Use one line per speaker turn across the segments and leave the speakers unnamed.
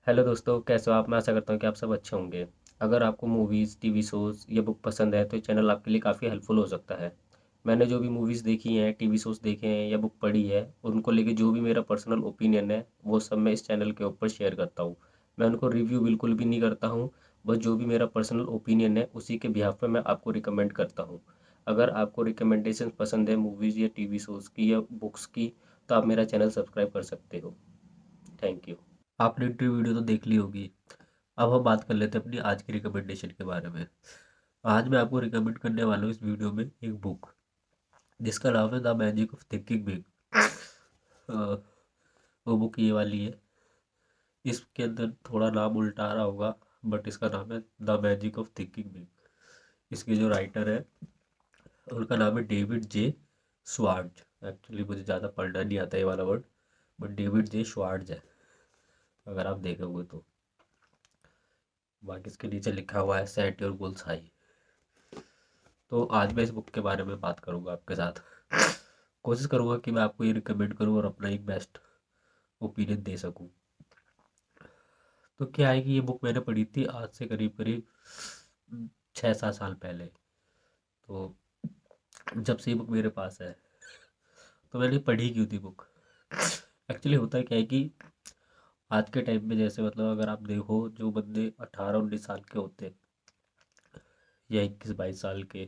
Hello दोस्तों, कैसे हो आप? मैं आशा करता हूँ कि आप सब अच्छे होंगे। अगर आपको मूवीज़, टीवी शोज़ या बुक पसंद है तो ये चैनल आपके लिए काफ़ी हेल्पफुल हो सकता है। मैंने जो भी मूवीज़ देखी हैं, टीवी शोज़ देखे हैं या बुक पढ़ी है, उनको लेके जो भी मेरा पर्सनल ओपिनियन है, वो सब मैं इस चैनल के ऊपर शेयर करता हूँ। मैं उनको रिव्यू बिल्कुल भी नहीं करता हूँ, बस जो भी मेरा पर्सनल ओपिनियन है, उसी के बिहाफ़ पे मैं आपको रिकमेंड करता हूँ। अगर आपको रिकमेंडेशन पसंद है मूवीज़ या टीवी शोज़ की या बुक्स की, तो आप मेरा चैनल सब्सक्राइब कर सकते हो। Thank you. आपने इंटरव्यू वीडियो तो देख ली होगी। अब हम बात कर लेते हैं अपनी आज की रिकमेंडेशन के बारे में। आज मैं आपको रिकमेंड करने वाला हूँ इस वीडियो में एक बुक जिसका नाम है the magic of thinking big. वो बुक ये वाली है। इसके अंदर थोड़ा नाम उल्टा आ रहा होगा, बट इसका नाम है the magic of thinking big. इसके जो राइटर है उनका नाम है डेविड जे स्वार्ज। एक्चुअली मुझे ज़्यादा पढ़ना नहीं आता ये वाला वर्ड, बट डेविड जे स्वार्ज है अगर आप देखोगे तो। बाकी इसके नीचे लिखा हुआ है सेट योर गोल्स हाई। तो आज मैं इस बुक के बारे में बात करूंगा आपके साथ। कोशिश करूंगा कि मैं आपको ये रिकमेंड करूं और अपना एक बेस्ट ओपिनियन दे सकूं। तो क्या है कि ये बुक मैंने पढ़ी थी आज से करीब करीब 6-7 साल पहले। तो जब से ये बुक मेरे पास है, तो मैंने पढ़ी क्यों थी बुक? एक्चुअली होता है क्या है कि आज के टाइम में जैसे मतलब अगर आप देखो, जो बंदे 18-19 साल के होते हैं या 21-22 साल के,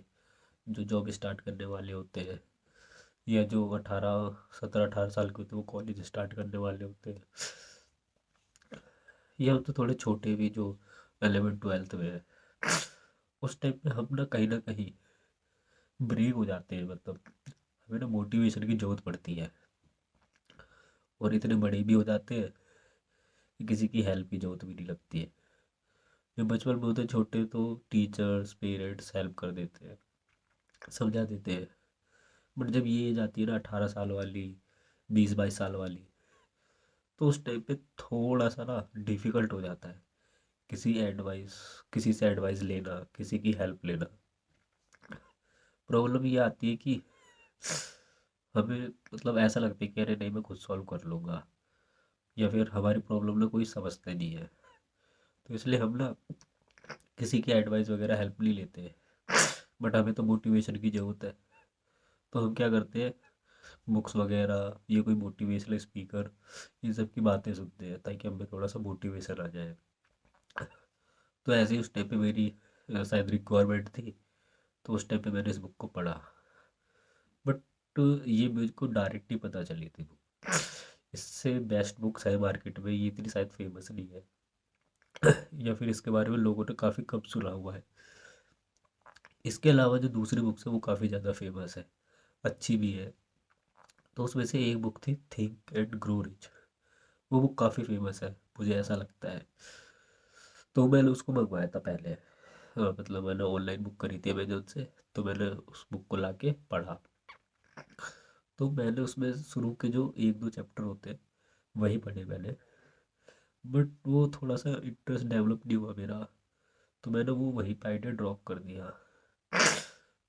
जो जॉब स्टार्ट करने वाले होते हैं, या जो 17-18 साल के होते हैं वो कॉलेज स्टार्ट करने वाले होते हैं, या तो थोड़े छोटे भी जो 11th-12th में है, उस टाइम पे हम ना कहीं ब्रेक हो जाते हैं। मतलब हमें ना मोटिवेशन की जरूरत पड़ती है, और इतने बड़े भी हो जाते हैं कि किसी की हेल्प की जरूरत भी नहीं लगती है। जब बचपन में होते हैं छोटे, तो टीचर्स पेरेंट्स हेल्प कर देते हैं, समझा देते हैं। बट जब ये एज आती है ना 18 साल वाली, 20-22 साल वाली, तो उस टाइम पे थोड़ा सा ना डिफ़िकल्ट हो जाता है किसी से एडवाइस लेना, किसी की हेल्प लेना। प्रॉब्लम ये आती है कि हमें मतलब ऐसा लगता है कि अरे नहीं, मैं खुद सॉल्व कर लूँगा, या फिर हमारी प्रॉब्लम ना कोई समझता नहीं है। तो इसलिए हम ना किसी की एडवाइस वगैरह हेल्प नहीं लेते हैं। बट हमें तो मोटिवेशन की ज़रूरत है, तो हम क्या करते हैं, बुक्स वगैरह, ये कोई मोटिवेशनल स्पीकर, इन सब की बातें सुनते हैं ताकि हमें थोड़ा सा मोटिवेशन आ जाए। तो ऐसे ही उस टाइम पे मेरी शायद रिक्वायरमेंट थी, तो उस टाइम पे मैंने इस बुक को पढ़ा। बट ये मुझे को डायरेक्ट ही पता चली थी बुक। इससे बेस्ट बुक्स है मार्केट में, ये इतनी शायद फेमस नहीं है, या फिर इसके बारे में लोगों ने काफ़ी कम सुना हुआ है। इसके अलावा जो दूसरी बुक्स है वो काफ़ी ज़्यादा फेमस है, अच्छी भी है। तो उसमें से एक बुक थी थिंक एंड ग्रो रिच। वो बुक काफ़ी फेमस है, मुझे ऐसा लगता है। तो मैंने उसको मंगवाया था पहले। मतलब मैंने ऑनलाइन बुक करी थी अमेजोन से, तो मैंने उस बुक को लाके पढ़ा। तो मैंने उसमें शुरू के जो 1-2 चैप्टर होते हैं वही पढ़े मैंने। बट वो थोड़ा सा इंटरेस्ट डेवलप नहीं हुआ मेरा, तो मैंने वो वहीं पे आइडिया ड्रॉप कर दिया।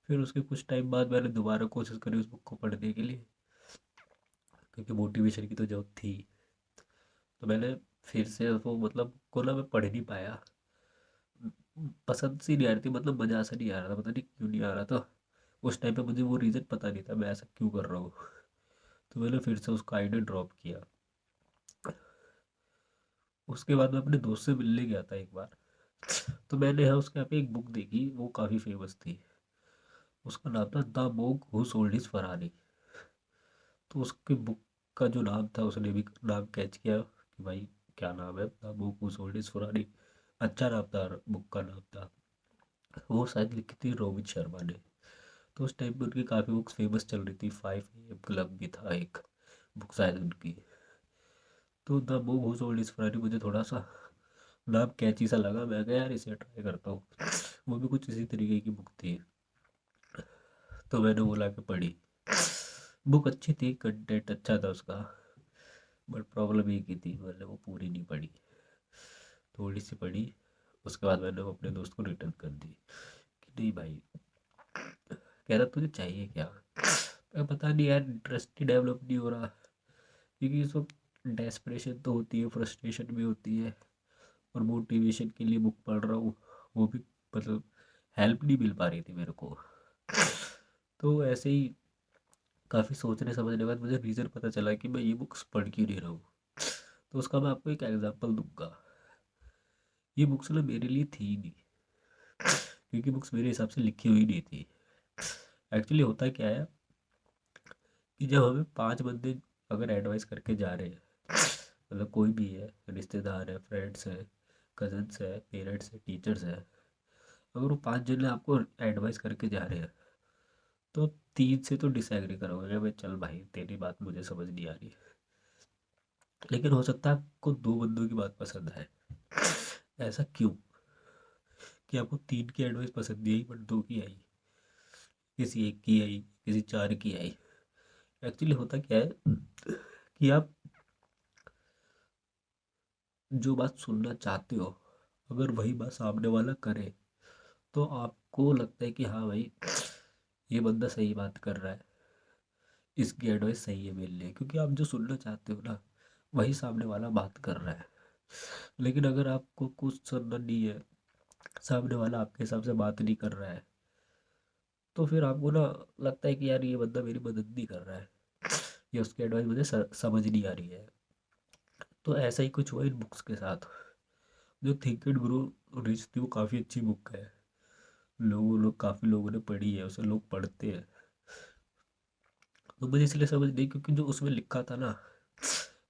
फिर उसके कुछ टाइम बाद मैंने दोबारा कोशिश करी उस बुक को पढ़ने के लिए, क्योंकि मोटिवेशन की तो जरूरत थी। तो मैंने फिर से वो मतलब को ना मैं पढ़ नहीं पाया, पसंद सी नहीं आ रही थी, मतलब मज़ा सा नहीं आ रहा था, पता नहीं क्यों नहीं आ रहा था। उस टाइम पे मुझे वो रीज़न पता नहीं था मैं ऐसा क्यों कर रहा हूँ। तो मैंने फिर से उसका आइडिया ड्रॉप किया। उसके बाद मैं अपने दोस्त से मिलने गया था एक बार, तो मैंने यहाँ उसके यहाँ पे एक बुक देखी, वो काफ़ी फेमस थी। उसका नाम था the monk who sold his Ferrari. तो उसकी बुक का जो नाम था, उसने भी नाम कैच किया कि भाई क्या नाम है, the monk who sold his Ferrari. अच्छा नाम था, बुक का नाम था। वो शायद लिखी थी रोहित शर्मा ने। तो उस टाइम पे उनकी काफ़ी बुक्स फेमस चल रही थी, 5 AM क्लब भी था एक बुक शायद उनकी। तो the book who sold his Ferrari मुझे थोड़ा सा नाम कैची सा लगा, मैं कहा यार इसे ट्राई करता हूँ। वो भी कुछ इसी तरीके की बुक थी, तो मैंने वो ला के पढ़ी। बुक अच्छी थी, कंटेंट अच्छा था उसका, बट प्रॉब्लम एक ही थी, मैंने वो पूरी नहीं पढ़ी, थोड़ी सी पढ़ी। उसके बाद मैंने वो अपने दोस्त को रिटर्न कर दी कि नहीं भाई, कह रहा तुझे चाहिए क्या? मैं पता नहीं यार, इंटरेस्ट ही डेवलप नहीं हो रहा। क्योंकि इस वक्त डेस्परेशन तो होती है, फ्रस्ट्रेशन भी होती है, और मोटिवेशन के लिए बुक पढ़ रहा हूँ, वो भी मतलब हेल्प नहीं मिल पा रही थी मेरे को। तो ऐसे ही काफ़ी सोचने समझने के बाद मुझे रीज़न पता चला कि मैं ये बुक्स पढ़ क्यों नहीं रहा हूँ। तो उसका मैं आपको एक एग्जांपल दूंगा। ये बुक्स ना मेरे लिए थी ही नहीं, क्योंकि बुक्स मेरे हिसाब से लिखी हुई नहीं थी। एक्चुअली होता क्या है कि जब हमें 5 बंदे अगर एडवाइस करके जा रहे हैं, मतलब कोई भी है, रिश्तेदार है, फ्रेंड्स है, कजन्स है, पेरेंट्स है, टीचर्स है, अगर वो 5 जने आपको एडवाइस करके जा रहे हैं, तो 3 से तो डिसएग्री करोगे कि भाई चल भाई तेरी बात मुझे समझ नहीं आ रही। लेकिन हो सकता है आपको 2 बंदों की बात पसंद आए। ऐसा क्यों कि आपको 3 की एडवाइस पसंद नहीं आई बट 2 की आई, किसी एक की आई, किसी 4 की आई। एक्चुअली होता क्या है कि आप जो बात सुनना चाहते हो, अगर वही बात सामने वाला करे, तो आपको लगता है कि हाँ भाई ये बंदा सही बात कर रहा है, इसकी एडवाइस सही है मेरे लिए, क्योंकि आप जो सुनना चाहते हो ना वही सामने वाला बात कर रहा है। लेकिन अगर आपको कुछ सुनना नहीं है, सामने वाला आपके हिसाब से बात नहीं कर रहा है, तो फिर आपको ना लगता है कि यार ये बंदा मेरी मदद नहीं कर रहा है, या उसकी एडवाइस मुझे समझ नहीं आ रही है। तो ऐसा ही कुछ हुआ इन बुक्स के साथ। जो थिंक एंड ग्रो रिच थी वो काफ़ी अच्छी बुक है, काफ़ी लोगों ने पढ़ी है, उसे लोग पढ़ते हैं। तो मुझे इसलिए समझ नहीं, क्योंकि जो उसमें लिखा था ना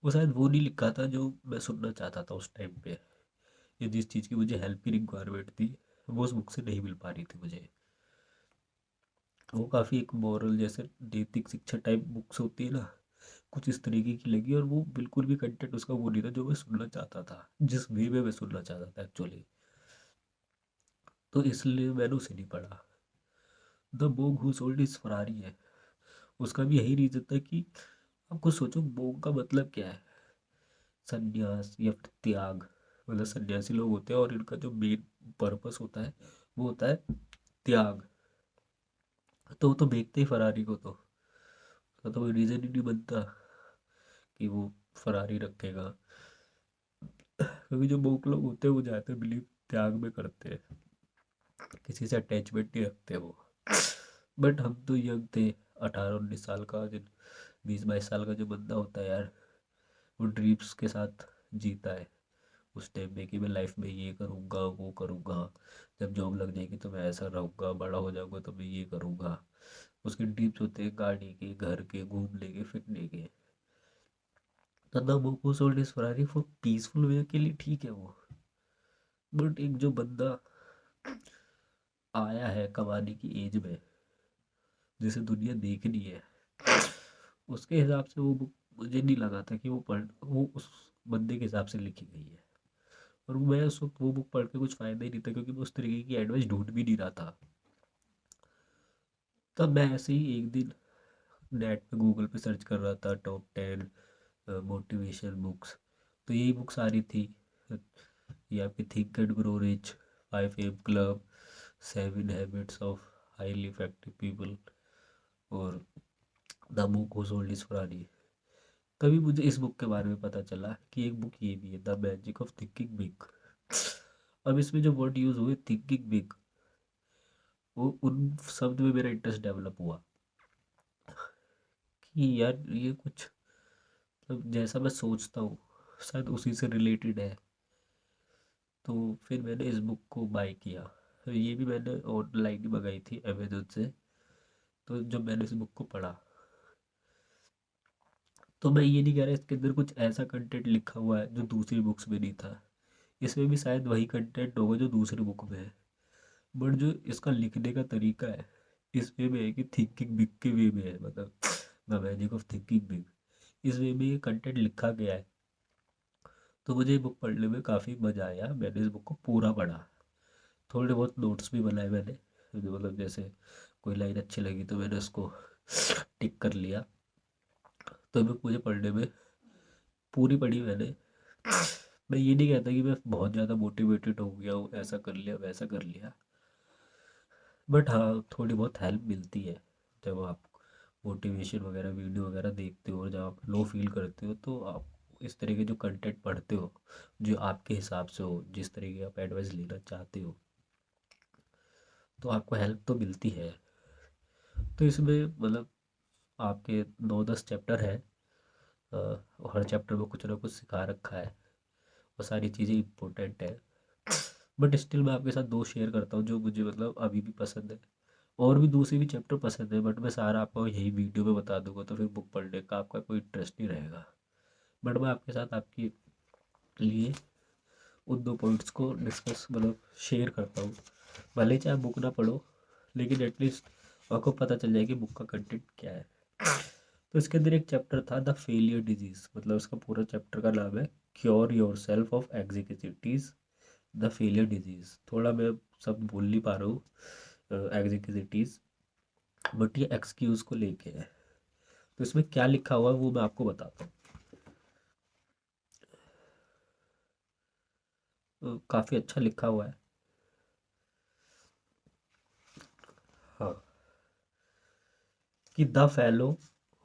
वो शायद वो नहीं लिखा था जो मैं सुनना चाहता था उस टाइम पे, या जिस चीज़ की मुझे हेल्प की रिक्वायरमेंट थी वो उस बुक से नहीं मिल पा रही थी मुझे। वो काफ़ी एक मॉरल जैसे नैतिक शिक्षा टाइप बुक्स होती है ना, कुछ इस तरीके की लगी, और वो बिल्कुल भी कंटेंट उसका वो नहीं था जो मैं सुनना चाहता था, जिस वे में मैं सुनना चाहता था एक्चुअली। तो इसलिए मैंने उसे नहीं पढ़ा। The bog who sold his Ferrari है, उसका भी यही रीज़न था कि आपको सोचो बोग का मतलब क्या है, संन्यास या फिर त्याग। मतलब सन्यासी लोग होते हैं और इनका जो मेन पर्पस होता है वो होता है त्याग। तो वो तो बेचते ही फरारी को, तो उसका तो कोई रीज़न ही नहीं बनता कि वो फरारी रखेगा। क्योंकि जो बोक लोग होते हैं वो ज़्यादातर बिलीव त्याग में करते हैं, किसी से अटैचमेंट नहीं रखते वो। बट हम तो यंग थे, 18-19 साल का, जिन 20-22 साल का जो बंदा होता है यार, वो ड्रीम्स के साथ जीता है उस टाइम में कि मैं लाइफ में ये करूँगा वो करूँगा, जब जॉब लग जाएगी तो मैं ऐसा रहूँगा, बड़ा हो जाऊँगा तो मैं ये करूँगा। उसके ड्रीम्स होते हैं गाड़ी के, घर के, घूमने के, फिरने के। तो द मोको sold is Ferrari for peaceful वे के लिए ठीक है वो। बट एक जो बंदा आया है कमाने की एज में, जिसे दुनिया देखनी है, उसके हिसाब से वो बुक मुझे नहीं लगा था कि वो उस बंदे के हिसाब से लिखी गई है। और मैं उस वक्त वो बुक पढ़ के कुछ फ़ायदा ही नहीं था, क्योंकि मैं उस तरीके की एडवाइस ढूंढ भी नहीं रहा था। तब मैं ऐसे ही एक दिन नेट पे गूगल पे सर्च कर रहा था टॉप 10 मोटिवेशन बुक्स, तो यही बुक्स आ रही थी। या फिर think and grow rich, 5 AM club, 7 habits of highly effective people, और the book who sold his Ferrari. तभी मुझे इस बुक के बारे में पता चला कि एक बुक ये भी है, the magic of thinking big. अब इसमें जो वर्ड यूज़ हुए थिंकिंग बिग, वो उन शब्द में मेरा इंटरेस्ट डेवलप हुआ कि यार ये कुछ मतलब जैसा मैं सोचता हूँ शायद उसी से रिलेटेड है। तो फिर मैंने इस बुक को बाय किया। तो ये भी मैंने ऑनलाइन ही मंगाई थी अमेजोन से। तो जब मैंने इस बुक को पढ़ा, तो मैं ये नहीं कह रहा इसके अंदर कुछ ऐसा कंटेंट लिखा हुआ है जो दूसरी बुक्स में नहीं था, इसमें भी शायद वही कंटेंट होगा जो दूसरी बुक में है। बट जो इसका लिखने का तरीका है इस वे में है कि थिंकिंग बिग के वे में है, मतलब the magic of thinking big, इस वे में ये कंटेंट लिखा गया है। तो मुझे ये बुक पढ़ने में काफ़ी मज़ा आया, मैंने इस बुक को पूरा पढ़ा। थोड़े बहुत नोट्स भी बनाए मैंने, मतलब जैसे कोई लाइन अच्छी लगी तो मैंने उसको टिक कर लिया। तो मैं मुझे पढ़ने में पूरी पढ़ी मैंने। मैं ये नहीं कहता कि मैं बहुत ज़्यादा मोटिवेटेड हो गया हूँ, ऐसा कर लिया वैसा कर लिया। बट हाँ थोड़ी बहुत हेल्प मिलती है जब आप मोटिवेशन वगैरह वीडियो वगैरह देखते हो, और जब आप लो फील करते हो तो आप इस तरह के जो कंटेंट पढ़ते हो, जो आपके हिसाब से हो, जिस तरीके आप एडवाइस लेना चाहते हो, तो आपको हेल्प तो मिलती है। तो इसमें मतलब आपके 9-10 चैप्टर है, हर चैप्टर में कुछ ना कुछ सिखा रखा है, वो सारी चीज़ें इम्पोर्टेंट है। बट स्टिल मैं आपके साथ दो शेयर करता हूँ जो मुझे मतलब अभी भी पसंद है। और भी दूसरे भी चैप्टर पसंद है, बट मैं सारा आपको यही वीडियो में बता दूंगा तो फिर बुक पढ़ने का आपका कोई इंटरेस्ट नहीं रहेगा। बट मैं आपके साथ आपके लिए उन दो पॉइंट्स को डिस्कस मतलब शेयर करता हूँ। भले ही चाहे बुक ना पढ़ो, लेकिन एटलीस्ट आपको पता चल जाए कि बुक का कंटेंट क्या है। तो इसके अंदर एक चैप्टर था द फेलियर डिजीज, मतलब इसका पूरा चैप्टर का नाम है cure your self of executive the failure disease. थोड़ा मैं सब बोल नहीं पा रहा हूँ एग्जीक्यूटिव, बट ये एक्सक्यूज को लेके है। तो इसमें क्या लिखा हुआ है वो मैं आपको बताता हूँ। काफ़ी अच्छा लिखा हुआ है। हाँ, कि the fellow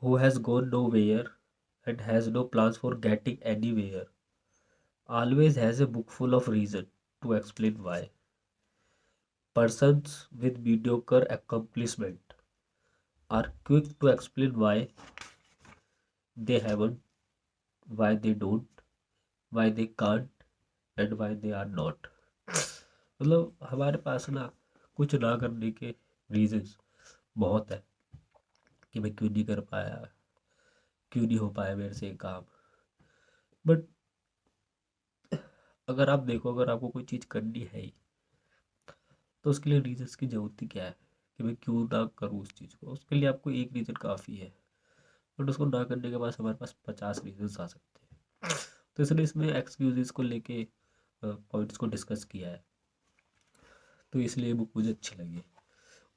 who has gone nowhere and has no plans for getting anywhere always has a book full of reason to explain why. Persons with mediocre accomplishment are quick to explain why they haven't, why they don't, why they can't and why they are not. मतलब हमारे पास ना कुछ ना करने के reasons बहुत है कि मैं क्यों नहीं कर पाया, क्यों नहीं हो पाया मेरे से ये काम। बट अगर आप देखो, अगर आपको कोई चीज़ करनी है ही, तो उसके लिए रीजंस की ज़रूरत ही क्या है कि मैं क्यों ना करूँ उस चीज़ को। उसके लिए आपको एक रीज़न काफ़ी है, बट उसको ना करने के बाद हमारे पास 50 रीजंस आ सकते हैं। तो इसलिए इसमें एक्सक्यूजेस को लेके पॉइंट्स को डिस्कस किया है, तो इसलिए बुक मुझे अच्छी लगी।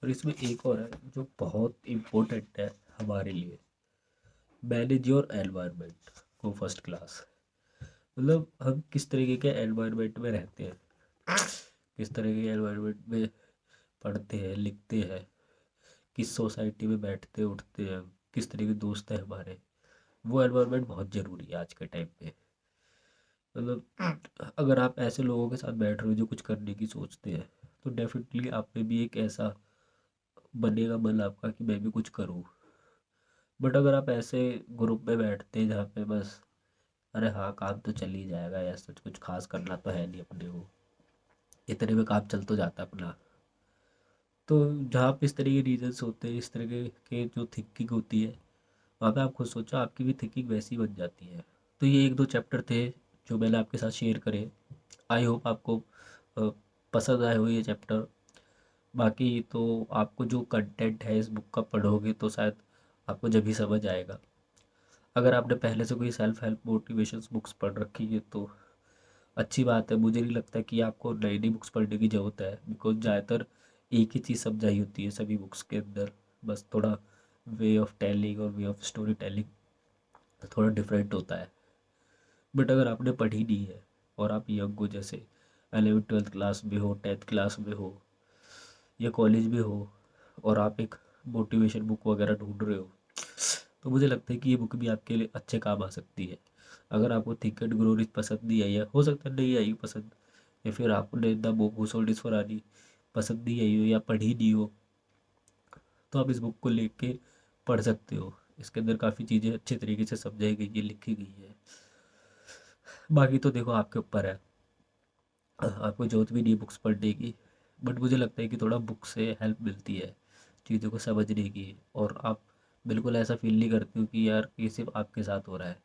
और इसमें एक और है जो बहुत इम्पोर्टेंट है हमारे लिए, मैनेज योर एनवायरनमेंट को फर्स्ट क्लास। मतलब हम किस तरीके के एनवायरनमेंट में रहते हैं, किस तरह के एनवायरनमेंट में पढ़ते हैं, लिखते हैं, किस सोसाइटी में बैठते उठते हैं, किस तरह के दोस्त हैं हमारे, वो एनवायरनमेंट बहुत ज़रूरी है आज के टाइम पे। मतलब अगर आप ऐसे लोगों के साथ बैठ रहे हो जो कुछ करने की सोचते हैं, तो डेफिनेटली आप में भी एक ऐसा बनेगा मन आपका कि मैं भी कुछ करूँ। बट अगर आप ऐसे ग्रुप में बैठते हैं जहाँ पे बस अरे हाँ काम तो चल ही जाएगा, ऐसा कुछ खास करना तो है नहीं अपने को, इतने में काम चल तो जाता है अपना, तो जहाँ पे इस तरह के रीजंस होते हैं, इस तरह के जो थिंकिंग होती है, वहाँ पे आप खुद सोचो आपकी भी थिंकिंग वैसी बन जाती है। तो ये एक दो चैप्टर थे जो मैंने आपके साथ शेयर करे। आई होप आपको अ, पसंद आए हो ये चैप्टर। बाकी तो आपको जो कंटेंट है इस बुक का पढ़ोगे तो शायद आपको जब भी समझ आएगा। अगर आपने पहले से कोई सेल्फ हेल्प मोटिवेशन बुक्स पढ़ रखी है तो अच्छी बात है। मुझे नहीं लगता कि आपको नई नई बुक्स पढ़ने की ज़रूरत है, बिकॉज ज़्यादातर एक ही चीज़ समझाई होती है सभी बुक्स के अंदर, बस थोड़ा वे ऑफ टेलिंग और वे ऑफ स्टोरी टेलिंग थोड़ा डिफरेंट होता है। बट अगर आपने पढ़ी नहीं है और आप यंग हो, जैसे 11th 12th क्लास में हो, 10th क्लास में हो या कॉलेज में हो, और आप एक मोटिवेशन बुक वगैरह ढूंढ रहे हो, तो मुझे लगता है कि ये बुक भी आपके लिए अच्छे काम आ सकती है। अगर आपको थिंक एंड ग्रो रिच पसंद नहीं आई है, हो सकता है नहीं आई पसंद, या फिर आपने the book who sold his Ferrari पसंद नहीं आई हो या पढ़ी नहीं हो, तो आप इस बुक को लेके पढ़ सकते हो। इसके अंदर काफ़ी चीज़ें अच्छे तरीके से समझाई गई है, लिखी गई है। बाकी तो देखो आपके ऊपर है, आपको जरूरत भी नहीं बुक्स पढ़ने की, बट मुझे लगता है कि थोड़ा बुक से हेल्प मिलती है चीज़ों को समझने की, और आप बिल्कुल ऐसा फील नहीं करते हो कि यार ये सिर्फ आपके साथ हो रहा है,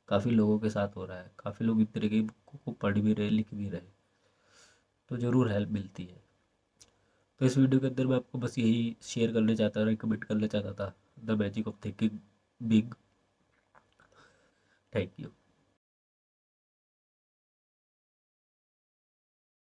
काफ़ी लोगों के साथ हो रहा है, काफ़ी लोग इस तरह की बुक को पढ़ भी रहे, लिख भी रहे, तो ज़रूर हेल्प मिलती है। तो इस वीडियो के अंदर मैं आपको बस यही शेयर करना चाहता था, रिकमेंड करना चाहता था, the magic of thinking big. Thank you.